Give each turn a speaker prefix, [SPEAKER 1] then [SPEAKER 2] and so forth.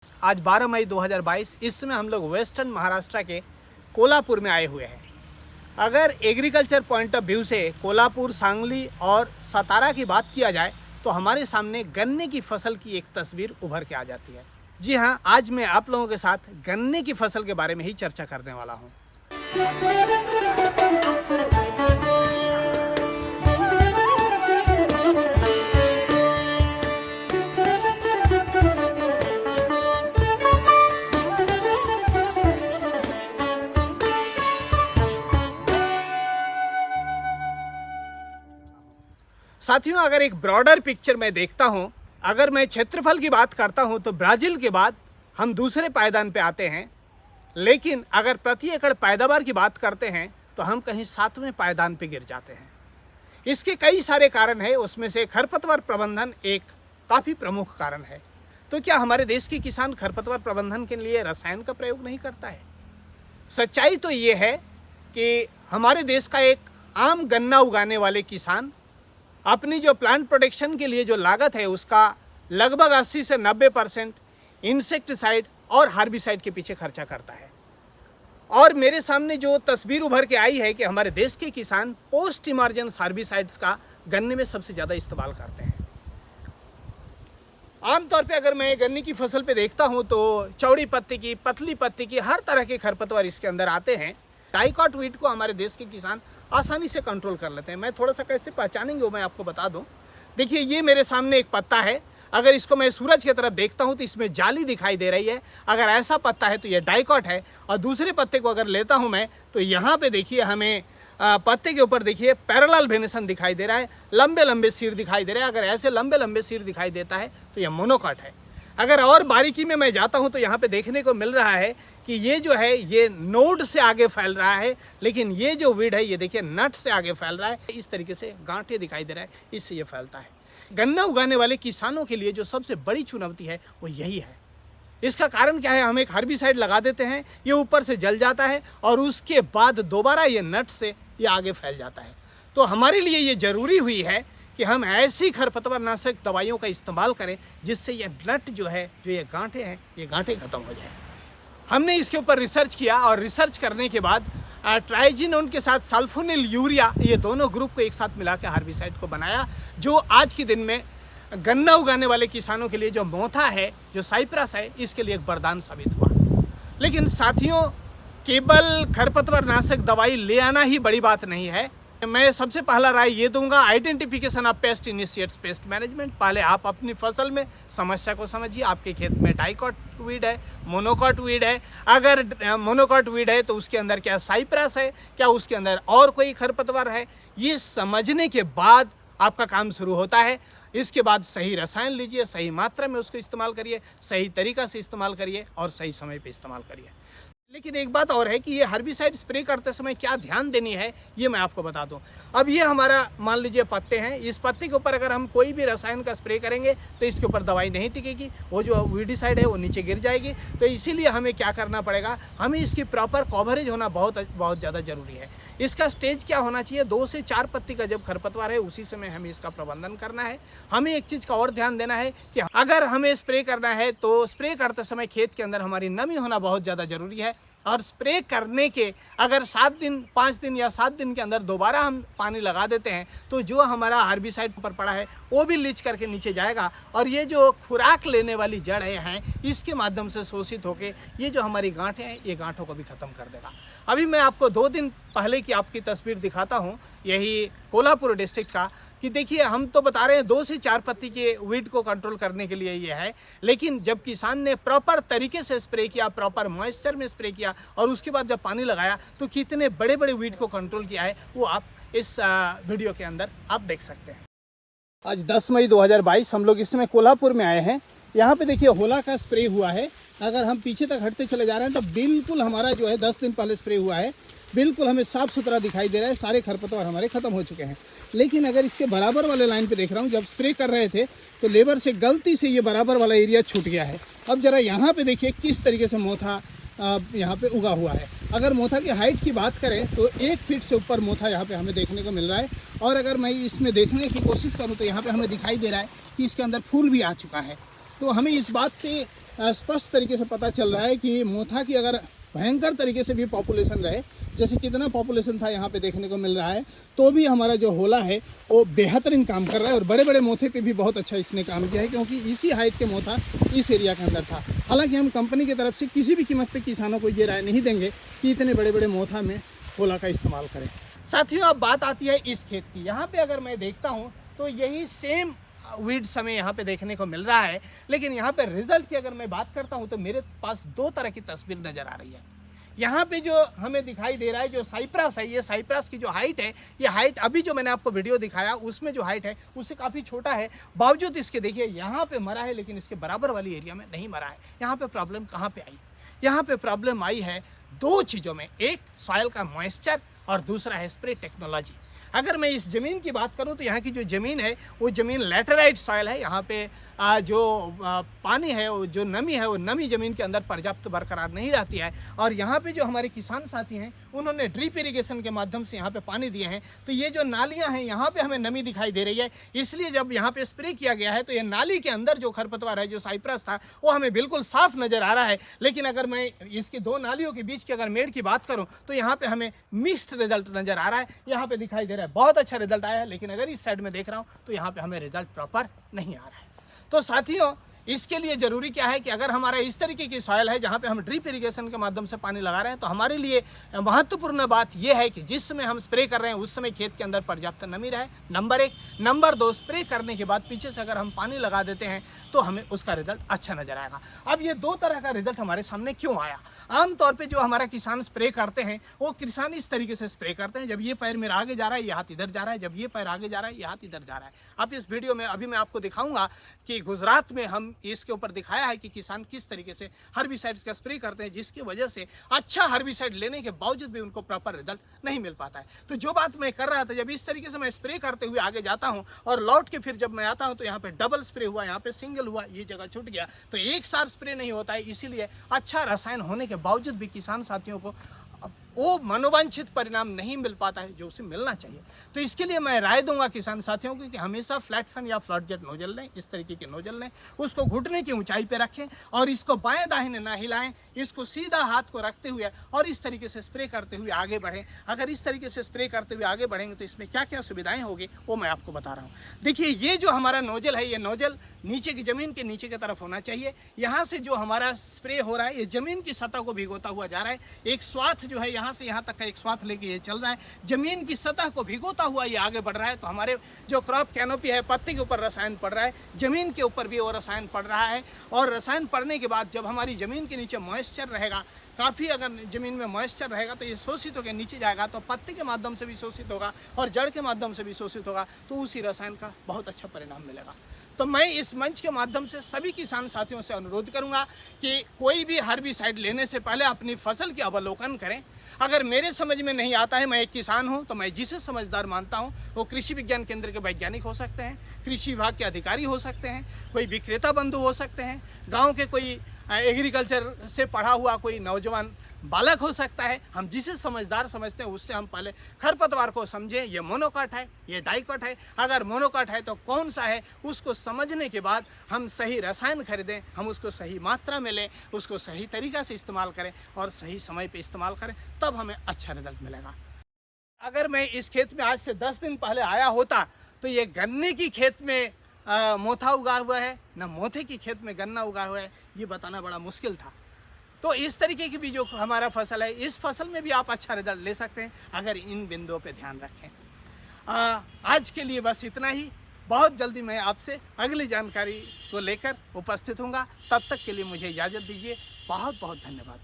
[SPEAKER 1] आज 12 मई 2022 इस समय हम लोग वेस्टर्न महाराष्ट्र के कोल्हापुर में आए हुए हैं। अगर एग्रीकल्चर पॉइंट ऑफ व्यू से कोल्हापुर, सांगली और सतारा की बात किया जाए तो हमारे सामने गन्ने की फसल की एक तस्वीर उभर के आ जाती है। जी हाँ, आज मैं आप लोगों के साथ गन्ने की फसल के बारे में ही चर्चा करने वाला हूँ। साथियों, अगर एक ब्रॉडर पिक्चर में देखता हूँ, अगर मैं क्षेत्रफल की बात करता हूँ तो ब्राज़ील के बाद हम दूसरे पायदान पे आते हैं। लेकिन अगर प्रति एकड़ पैदावार की बात करते हैं तो हम कहीं 7वें पायदान पे गिर जाते हैं। इसके कई सारे कारण हैं, उसमें से खरपतवार प्रबंधन एक काफ़ी प्रमुख कारण है। तो क्या हमारे देश के किसान खरपतवार प्रबंधन के लिए रसायन का प्रयोग नहीं करता है? सच्चाई तो ये है कि हमारे देश का एक आम गन्ना उगाने वाले किसान अपनी जो प्लांट प्रोटेक्शन के लिए जो लागत है उसका लगभग 80 से 90% इंसेक्टिसाइड और हार्बिसाइड के पीछे खर्चा करता है। और मेरे सामने जो तस्वीर उभर के आई है कि हमारे देश के किसान पोस्ट इमर्जेंस हार्बिसाइड्स का गन्ने में सबसे ज़्यादा इस्तेमाल करते हैं। आमतौर पे अगर मैं गन्ने की फसल पे देखता हूँ तो चौड़ी पत्ती की, पतली पत्ती की, हर तरह के खरपतवार इसके अंदर आते हैं। डाइकॉट वीट को हमारे देश के किसान आसानी से कंट्रोल कर लेते हैं। मैं थोड़ा सा कैसे पहचानेंगे वो मैं आपको बता दूं। देखिए, ये मेरे सामने एक पत्ता है। अगर इसको मैं सूरज की तरफ देखता हूं तो इसमें जाली दिखाई दे रही है। अगर ऐसा पत्ता है तो ये डाइकॉट है। और दूसरे पत्ते को अगर लेता हूं मैं तो यहाँ पे देखिए हमें पत्ते के ऊपर देखिए पैरेलल वेनेशन दिखाई दे रहा है, लंबे लंबे सिर दिखाई दे रहे हैं। अगर ऐसे लंबे लंबे सिर दिखाई देता है तो यह मोनोकॉट है। अगर और बारीकी में मैं जाता हूँ तो यहाँ पे देखने को मिल रहा है कि ये जो है ये नोड से आगे फैल रहा है, लेकिन ये जो वीड है ये देखिए नट से आगे फैल रहा है। इस तरीके से गांठे दिखाई दे रहा है, इससे ये फैलता है। गन्ना उगाने वाले किसानों के लिए जो सबसे बड़ी चुनौती है वो यही है। इसका कारण क्या है? हम एक हार्बिसाइड लगा देते हैं, ये ऊपर से जल जाता है और उसके बाद दोबारा ये नट से ये आगे फैल जाता है। तो हमारे लिए ये ज़रूरी हुई है कि हम ऐसी खरपतवार नाशक दवाइयों का इस्तेमाल करें जिससे ये नट जो है, जो ये गांठे हैं, ये गांठे खत्म हो जाए। हमने इसके ऊपर रिसर्च किया और रिसर्च करने के बाद ट्राइजिनोन के साथ सल्फोनिल यूरिया, ये दोनों ग्रुप को एक साथ मिला के हार्बिसाइड को बनाया, जो आज के दिन में गन्ना उगाने वाले किसानों के लिए जो मोथा है, जो साइप्रस है, इसके लिए एक वरदान साबित हुआ। लेकिन साथियों, केवल खरपतवार नाशक दवाई ले आना ही बड़ी बात नहीं है। मैं सबसे पहला राय ये दूंगा, identification of paste initiates pest management. पहले आप अपनी फसल में समस्या को समझिए। आपके खेत में डाइकॉट वीड है, मोनोकॉट वीड है। अगर मोनोकॉट वीड है तो उसके अंदर क्या साइप्रस है, क्या उसके अंदर और कोई खरपतवार है, ये समझने के बाद आपका काम शुरू होता है। इसके बाद सही रसायन लीजिए, सही मात्रा में उसको इस्तेमाल करिए, सही तरीका से इस्तेमाल करिए और सही समय पे इस्तेमाल करिए। लेकिन एक बात और है कि ये हर्बिसाइड स्प्रे करते समय क्या ध्यान देनी है ये मैं आपको बता दूं। अब ये हमारा मान लीजिए पत्ते हैं, इस पत्ते के ऊपर अगर हम कोई भी रसायन का स्प्रे करेंगे तो इसके ऊपर दवाई नहीं टिकेगी, वो जो वीडिसाइड है वो नीचे गिर जाएगी। तो इसीलिए हमें क्या करना पड़ेगा, हमें इसकी प्रॉपर कवरेज होना बहुत ज़्यादा ज़रूरी है। इसका स्टेज क्या होना चाहिए, 2 से 4 पत्ती का जब खरपतवार है उसी समय हमें इसका प्रबंधन करना है। हमें एक चीज़ का और ध्यान देना है कि अगर हमें स्प्रे करना है तो स्प्रे करते समय खेत के अंदर हमारी नमी होना बहुत ज़्यादा ज़रूरी है। और स्प्रे करने के अगर 7 दिन, 5 दिन या 7 दिन के अंदर दोबारा हम पानी लगा देते हैं तो जो हमारा हार्बिसाइड पर पड़ा है वो भी लीच करके नीचे जाएगा और ये जो खुराक लेने वाली जड़ हैं इसके माध्यम से शोषित होकर ये जो हमारी गांठें हैं ये गांठों को भी ख़त्म कर देगा। अभी मैं आपको 2 दिन पहले की आपकी तस्वीर दिखाता हूँ, यही कोल्हापुर डिस्ट्रिक्ट का, कि देखिए हम तो बता रहे हैं 2 से 4 पत्ती के वीड को कंट्रोल करने के लिए ये है, लेकिन जब किसान ने प्रॉपर तरीके से स्प्रे किया, प्रॉपर मॉइस्चर में स्प्रे किया और उसके बाद जब पानी लगाया तो कितने बड़े बड़े वीड को कंट्रोल किया है वो आप इस वीडियो के अंदर आप देख सकते हैं। आज 10 मई 2022 हम लोग इस समय कोल्हापुर में आए हैं। यहाँ पे देखिए होला का स्प्रे हुआ है। अगर हम पीछे तक हटते चले जा रहे हैं तो बिल्कुल हमारा जो है 10 दिन पहले स्प्रे हुआ है, बिल्कुल हमें साफ़ सुथरा दिखाई दे रहा है। सारे खरपतवार हमारे ख़त्म हो चुके हैं। लेकिन अगर इसके बराबर वाले लाइन पे देख रहा हूँ, जब स्प्रे कर रहे थे तो लेबर से गलती से ये बराबर वाला एरिया छूट गया है। अब ज़रा यहाँ पे देखिए किस तरीके से मोथा यहाँ पे उगा हुआ है। अगर मोथा की हाइट की बात करें तो 1 फीट से ऊपर मोथा यहाँ पे हमें देखने को मिल रहा है। और अगर मैं इसमें देखने की कोशिश करूँ तो यहाँ पे हमें दिखाई दे रहा है कि इसके अंदर फूल भी आ चुका है। तो हमें इस बात से स्पष्ट तरीके से पता चल रहा है कि मोथा की अगर भयंकर तरीके से भी पॉपुलेशन रहे, जैसे कितना पॉपुलेशन था यहाँ पे देखने को मिल रहा है, तो भी हमारा जो होला है वो बेहतरीन काम कर रहा है। और बड़े बड़े मोथे पे भी बहुत अच्छा इसने काम किया है, क्योंकि इसी हाइट के मोथा इस एरिया के अंदर था। हालांकि हम कंपनी की तरफ से किसी भी कीमत पे किसानों को ये राय नहीं देंगे कि इतने बड़े बड़े मोथा में होला का इस्तेमाल करें। साथियों, अब बात आती है इस खेत की। यहाँ पे अगर मैं देखता हूँ तो यही सेम वीड्स हमें यहाँ पे देखने को मिल रहा है, लेकिन यहाँ पे रिजल्ट की अगर मैं बात करता हूँ तो मेरे पास दो तरह की तस्वीर नज़र आ रही है। यहाँ पे जो हमें दिखाई दे रहा है जो साइप्रस है, ये साइप्रस की जो हाइट है, ये हाइट अभी जो मैंने आपको वीडियो दिखाया उसमें जो हाइट है उससे काफ़ी छोटा है। बावजूद इसके देखिए यहाँ पे मरा है, लेकिन इसके बराबर वाली एरिया में नहीं मरा है। यहाँ पे प्रॉब्लम कहाँ पे आई? यहाँ पे प्रॉब्लम आई है दो चीज़ों में, एक सॉइल का मॉइस्चर और दूसरा है स्प्रे टेक्नोलॉजी। अगर मैं इस ज़मीन की बात करूं तो यहाँ की जो ज़मीन है वो ज़मीन लैटेराइट सॉइल है। यहाँ पे जो पानी है, वो जो नमी है, वो नमी ज़मीन के अंदर पर्याप्त बरकरार नहीं रहती है। और यहाँ पे जो हमारे किसान साथी हैं उन्होंने ड्रिप इरिगेशन के माध्यम से यहाँ पे पानी दिए हैं, तो ये जो नालियाँ हैं यहाँ पे हमें नमी दिखाई दे रही है। इसलिए जब यहाँ पे स्प्रे किया गया है तो ये नाली के अंदर जो खरपतवार है, जो साइप्रस था, वो हमें बिल्कुल साफ नज़र आ रहा है। लेकिन अगर मैं इसकी दो नालियों के बीच की अगर मेड़ की बात करूँ तो यहाँ पे हमें मिक्स्ड रिजल्ट नज़र आ रहा है। यहाँ पे दिखाई दे रहा है बहुत अच्छा रिजल्ट आया है, लेकिन अगर इस साइड में देख रहा हूँ तो यहाँ पे हमें रिजल्ट प्रॉपर नहीं आ रहा है। तो साथियों, इसके लिए ज़रूरी क्या है कि अगर हमारा इस तरीके की सॉइल है जहाँ पे हम ड्रिप इरिगेशन के माध्यम से पानी लगा रहे हैं, तो हमारे लिए महत्वपूर्ण बात यह है कि जिस समय हम स्प्रे कर रहे हैं उस समय खेत के अंदर पर्याप्त नमी रहे, नंबर एक। नंबर दो, स्प्रे करने के बाद पीछे से अगर हम पानी लगा देते हैं तो हमें उसका रिजल्ट अच्छा नज़र आएगा। अब ये दो तरह का रिजल्ट हमारे सामने क्यों आया? आमतौर पे जो हमारा किसान स्प्रे करते हैं वो किसान इस तरीके से स्प्रे करते हैं, जब ये पैर मेरा आगे जा रहा है ये हाथ इधर जा रहा है, जब ये पैर आगे जा रहा है ये हाथ इधर जा रहा है। अब इस वीडियो में अभी मैं आपको दिखाऊंगा कि गुजरात में हम इसके ऊपर दिखाया है कि किसान किस तरीके से हर्बिसाइड्स का स्प्रे करते हैं, जिसकी वजह से अच्छा हर्बिसाइड लेने के बावजूद भी उनको प्रॉपर रिजल्ट नहीं मिल पाता है। तो जो बात मैं कर रहा था, जब इस तरीके से मैं स्प्रे करते हुए आगे जाता हूँ और लौट के फिर जब मैं आता हूँ तो यहाँ पे डबल स्प्रे हुआ, यहाँ पे सिंगल हुआ, ये जगह छूट गया, तो एक साथ स्प्रे नहीं होता है। इसीलिए अच्छा रसायन होने के बावजूद भी किसान साथियों को वो मनोवांछित परिणाम नहीं मिल पाता है जो उसे मिलना चाहिए। तो इसके लिए मैं राय दूंगा किसान साथियों को कि हमेशा फ्लैट फैन या फ्लैट जेट नोजल लें, इस तरीके के नोजल लें, उसको घुटने की ऊंचाई पे रखें और इसको बाएं दाहिने ना हिलाएं, इसको सीधा हाथ को रखते हुए और इस तरीके से स्प्रे करते हुए आगे बढ़ें। अगर इस तरीके से स्प्रे करते हुए आगे बढ़ेंगे तो इसमें क्या क्या सुविधाएं होगी वो मैं आपको बता रहा हूँ। देखिए, ये जो हमारा नोजल है, ये नोजल नीचे की ज़मीन के नीचे की तरफ होना चाहिए। यहाँ से जो हमारा स्प्रे हो रहा है ये ज़मीन की सतह को भिगोता हुआ जा रहा है। एक स्वाथ जो है यहाँ से यहाँ तक का एक स्वाथ लेके ये चल रहा है, ज़मीन की सतह को भिगोता हुआ ये आगे बढ़ रहा है। तो हमारे जो क्रॉप कैनोपी है, पत्ती के ऊपर रसायन पड़ रहा है, ज़मीन के ऊपर भी वो रसायन पड़ रहा है। और रसायन पड़ने के बाद जब हमारी ज़मीन के नीचे मॉइस्चर रहेगा, काफ़ी अगर ज़मीन में मॉइस्चर रहेगा तो ये शोषित होकर नीचे जाएगा, तो पत्ती के माध्यम से भी शोषित होगा और जड़ के माध्यम से भी शोषित होगा, तो उसी रसायन का बहुत अच्छा परिणाम मिलेगा। तो मैं इस मंच के माध्यम से सभी किसान साथियों से अनुरोध करूंगा कि कोई भी हर्बिसाइड लेने से पहले अपनी फसल की अवलोकन करें। अगर मेरे समझ में नहीं आता है, मैं एक किसान हूं, तो मैं जिसे समझदार मानता हूं वो कृषि विज्ञान केंद्र के वैज्ञानिक हो सकते हैं, कृषि विभाग के अधिकारी हो सकते हैं, कोई विक्रेता बंधु हो सकते हैं, गाँव के कोई एग्रीकल्चर से पढ़ा हुआ कोई नौजवान बालक हो सकता है। हम जिसे समझदार समझते हैं उससे हम पहले खरपतवार को समझें, ये मोनोकॉट है, ये डाइकॉट है। अगर मोनोकॉट है तो कौन सा है, उसको समझने के बाद हम सही रसायन खरीदें, हम उसको सही मात्रा में लें, उसको सही तरीक़ा से इस्तेमाल करें और सही समय पे इस्तेमाल करें, तब हमें अच्छा रिजल्ट मिलेगा। अगर मैं इस खेत में आज से 10 दिन पहले आया होता तो ये गन्ने की खेत में मोथा उगा हुआ है ना मोथे की खेत में गन्ना उगा हुआ है, ये बताना बड़ा मुश्किल था। तो इस तरीके की भी जो हमारा फसल है, इस फसल में भी आप अच्छा रिजल्ट ले सकते हैं अगर इन बिंदुओं पे ध्यान रखें। आज के लिए बस इतना ही। बहुत जल्दी मैं आपसे अगली जानकारी को लेकर उपस्थित हूँगा। तब तक के लिए मुझे इजाज़त दीजिए। बहुत बहुत धन्यवाद।